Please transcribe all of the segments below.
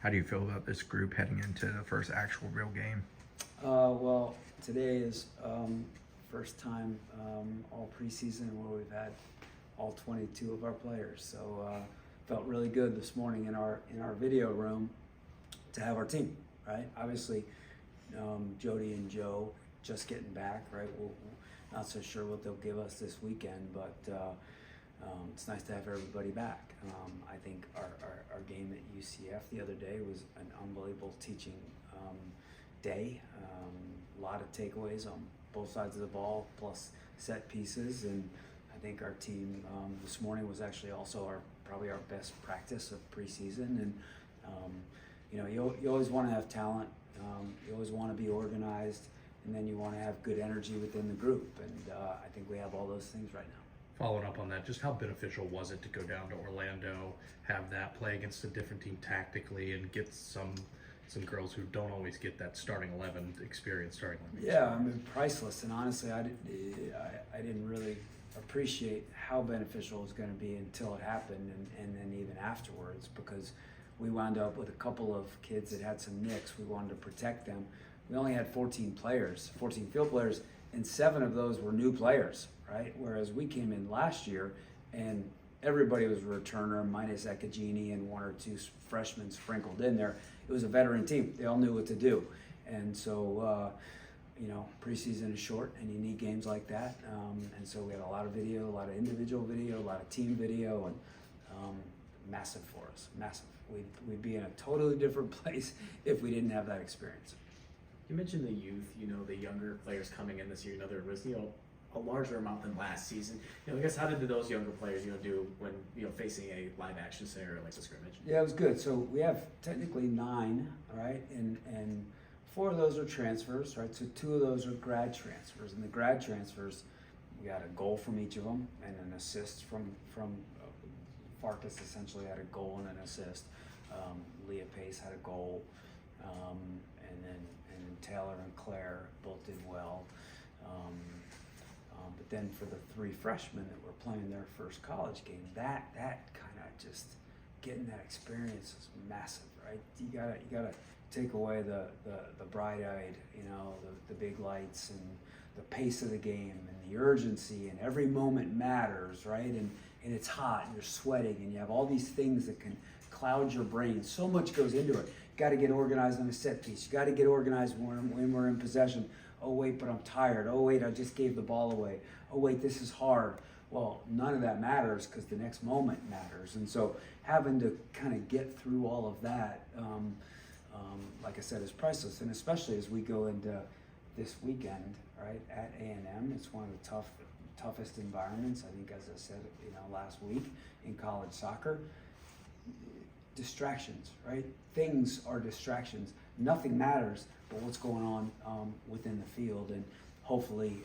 How do you feel about this group heading into the first actual real game? Well, today is first time all preseason where we've had all 22 of our players. So felt really good this morning in our video room to have our team. Right, obviously, Jody and Joe just getting back. Right, we're not so sure what they'll give us this weekend, but it's nice to have everybody back. I think our game at UCF the other day was an unbelievable teaching day. A lot of takeaways on both sides of the ball, plus set pieces, and I think our team this morning was actually also probably our best practice of preseason. And you always want to have talent, you always want to be organized, and then you want to have good energy within the group. And I think we have all those things right now. Following up on that, just how beneficial was it to go down to Orlando, have that play against a different team tactically, and get some girls who don't always get that starting 11 experience? Yeah, I mean, priceless. And honestly, I didn't really appreciate how beneficial it was going to be until it happened, and then even afterwards, because we wound up with a couple of kids that had some nicks. We wanted to protect them. We only had 14 field players, and 7 of those were new players, right? Whereas we came in last year and everybody was a returner minus Ekagini and 1 or 2 freshmen sprinkled in there. It was a veteran team. They all knew what to do. And so, preseason is short and you need games like that. And so we had a lot of video, a lot of individual video, a lot of team video, and massive for us, massive. We'd be in a totally different place if we didn't have that experience. You mentioned the youth, the younger players coming in this year. There was, a larger amount than last season. I guess how did those younger players, do when, facing a live action scenario like the scrimmage? Yeah, it was good. So we have technically 9, right? And 4 of those are transfers, right? So 2 of those are grad transfers. And the grad transfers, we got a goal from each of them and an assist from Farkas essentially had a goal and an assist. Leah Pace had a goal. And then Taylor and Claire both did well. But then for the 3 freshmen that were playing their first college game, that kind of just getting that experience is massive, right? You gotta take away the bright-eyed, the big lights and the pace of the game and the urgency, and every moment matters, right? And it's hot and you're sweating and you have all these things that can cloud your brain. So much goes into it. You got to get organized on a set piece. You got to get organized when we're in possession. Oh wait, but I'm tired. Oh wait, I just gave the ball away. Oh wait, this is hard. Well, none of that matters because the next moment matters. And so having to kind of get through all of that, like I said, is priceless. And especially as we go into this weekend, right, at A&M, it's one of the toughest environments, I think, as I said, last week in college soccer. Distractions, right? Things are distractions. Nothing matters but what's going on within the field, and hopefully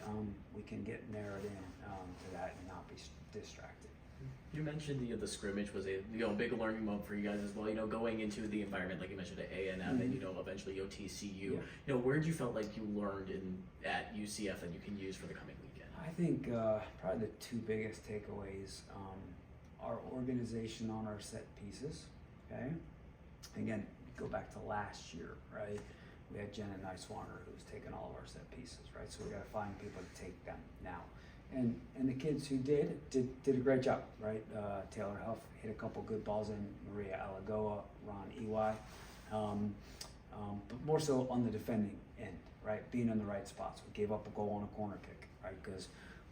we can get narrowed in to that and not be distracted. You mentioned the scrimmage was a big learning moment for you guys as well. Going into the environment, like you mentioned, at A&M and eventually TCU. Yeah. Where did you felt like you learned at UCF that you can use for the coming weekend? I think probably the 2 biggest takeaways are organization on our set pieces. Okay. Again, go back to last year, right? We had Jenna Niswander who was taking all of our set pieces, right? So we got to find people to take them now. And the kids who did a great job, right? Taylor Huff hit a couple good balls in, Maria Alagoa, Ron Ely, but more so on the defending end, right? Being in the right spots. We gave up a goal on a corner kick, right? Because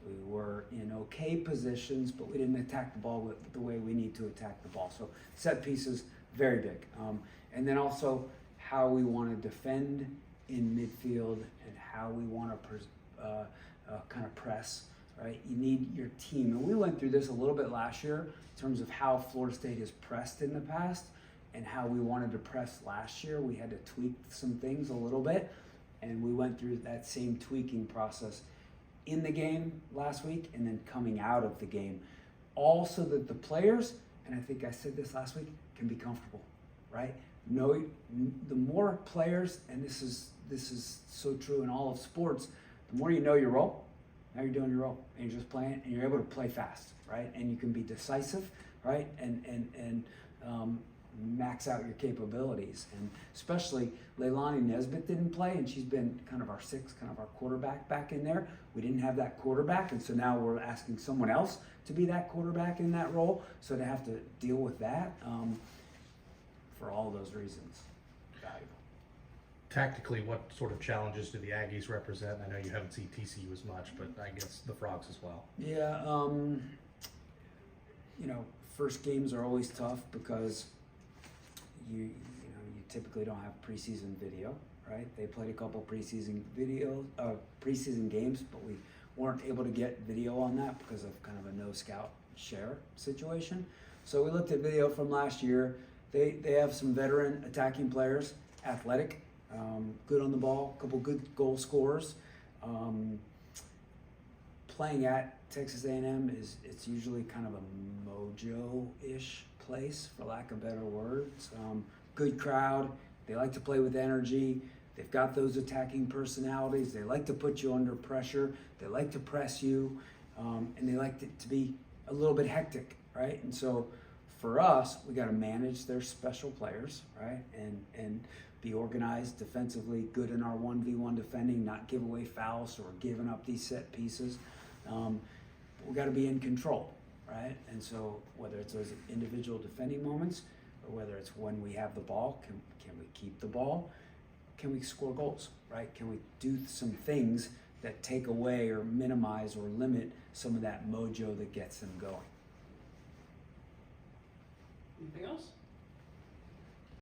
we were in okay positions, but we didn't attack the ball the way we need to attack the ball. So set pieces, very big. And then also how we want to defend in midfield and how we want to kind of press, right? You need your team. And we went through this a little bit last year in terms of how Florida State has pressed in the past and how we wanted to press last year. We had to tweak some things a little bit, and we went through that same tweaking process in the game last week and then coming out of the game, all so that the players, and I think I said this last week, can be comfortable, right? The more players, and this is so true in all of sports, the more you know your role. Now you're doing your role and you're just playing and you're able to play fast, right? And you can be decisive, right? And max out your capabilities. And especially Leilani Nesbitt didn't play, and she's been kind of our sixth, kind of our quarterback back in there. We didn't have that quarterback, and so now we're asking someone else to be that quarterback in that role. So to have to deal with that, for all those reasons, valuable. Tactically, what sort of challenges do the Aggies represent? I know you haven't seen TCU as much, but I guess the Frogs as well. Yeah, you know, first games are always tough because you typically don't have preseason video, right? They played a couple preseason games, but we weren't able to get video on that because of kind of a no scout share situation. So we looked at video from last year. They have some veteran attacking players, athletic, good on the ball, a couple good goal scorers. Playing at Texas A&M it's usually kind of a mojo-ish place, for lack of better words. Good crowd. They like to play with energy. They've got those attacking personalities. They like to put you under pressure. They like to press you, and they like it to be a little bit hectic, right? And so for us, we got to manage their special players, right? And be organized defensively, good in our 1v1 defending, not give away fouls or giving up these set pieces. We got to be in control, right? And so whether it's those individual defending moments or whether it's when we have the ball, can we keep the ball? Can we score goals, right? Can we do some things that take away or minimize or limit some of that mojo that gets them going? Anything else?